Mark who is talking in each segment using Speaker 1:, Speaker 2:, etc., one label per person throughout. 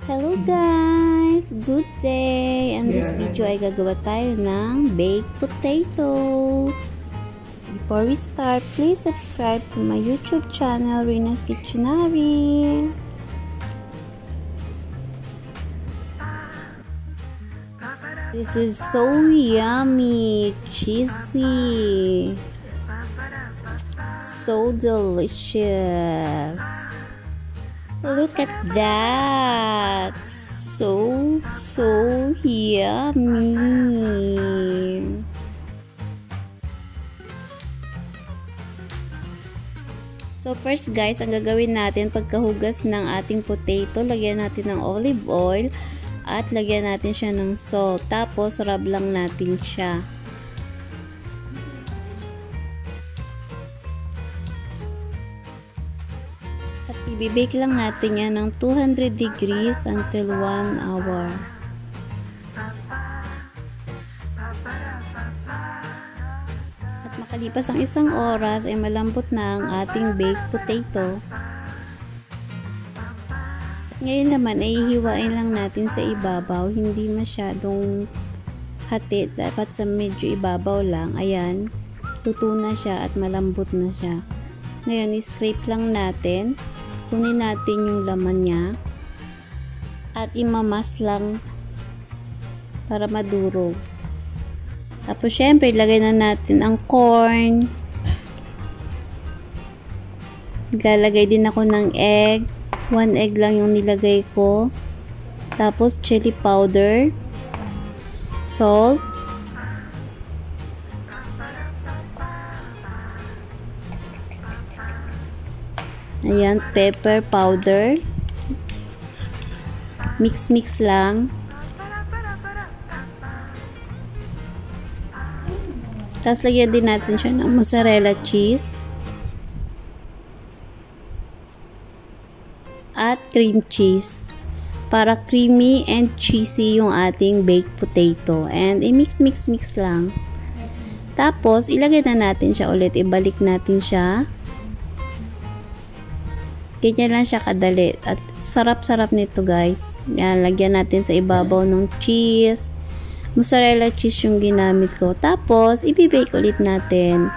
Speaker 1: Hello guys! Good day! And this video ay gagawa tayo ng baked potato. Before we start, please subscribe to my YouTube channel, Rina's Kitchenary. This is so yummy, cheesy, so delicious. Look at that! So yummy! So first guys, ang gagawin natin pagkahugas ng ating potato, lagyan natin ng olive oil at lagyan natin siya ng salt. Tapos rub lang natin siya. At ibibake lang natin yan ng 200 degrees until 1 hour. At makalipas ang isang oras ay malambot na ang ating baked potato. At ngayon naman ay hihiwain lang natin sa ibabaw, hindi masyadong hati, dapat sa medyo ibabaw lang. Ayan, luto na siya at malambot na siya. Ngayon, scrape lang natin. Kunin natin yung laman niya. At imamas lang para madurog. Tapos, syempre, ilagay na natin ang corn. Lalagay din ako ng egg. 1 egg lang yung nilagay ko. Tapos, chili powder. Salt. Ayan, pepper powder. Mix lang. Tapos lagyan din natin siya ng mozzarella cheese. At cream cheese. Para creamy and cheesy yung ating baked potato. And i-mix lang. Tapos, ilagay na natin siya ulit. Ibalik natin siya. Ganyan lang siya kadali. At sarap-sarap nito guys. Yan, lagyan natin sa ibabaw ng cheese. Mozzarella cheese yung ginamit ko. Tapos, ibibake ulit natin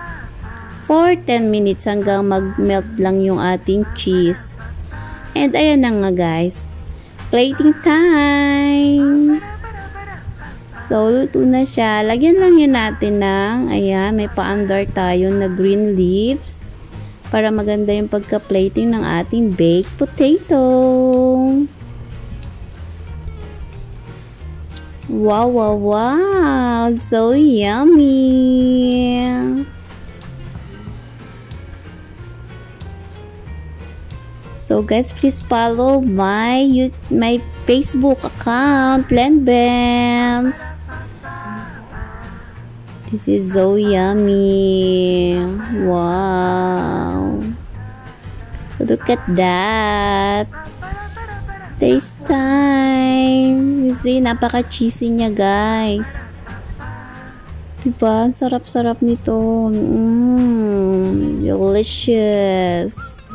Speaker 1: for 10 minutes hanggang mag-melt lang yung ating cheese. And ayan na nga guys. Plating time! So, luto na siya. Lagyan lang yun natin ng, ayan, may paandar tayo na green leaves. Para maganda yung pagka-plating ng ating baked potato. Wow! So yummy! So guys, please follow my Facebook account, Blendbams. This is so yummy. Wow. Look at that. Taste time. You see, napaka-cheesy niya, guys. Diba? Sarap-sarap nito. Delicious.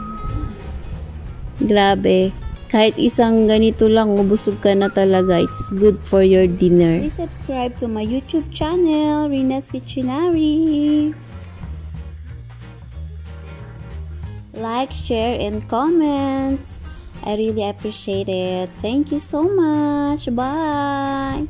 Speaker 1: Grabe. Kahit isang ganito lang, ubusog ka na talaga. It's good for your dinner.
Speaker 2: Please subscribe to my YouTube channel, Rina's Kitchenary.
Speaker 1: Like, share, and comment. I really appreciate it. Thank you so much. Bye!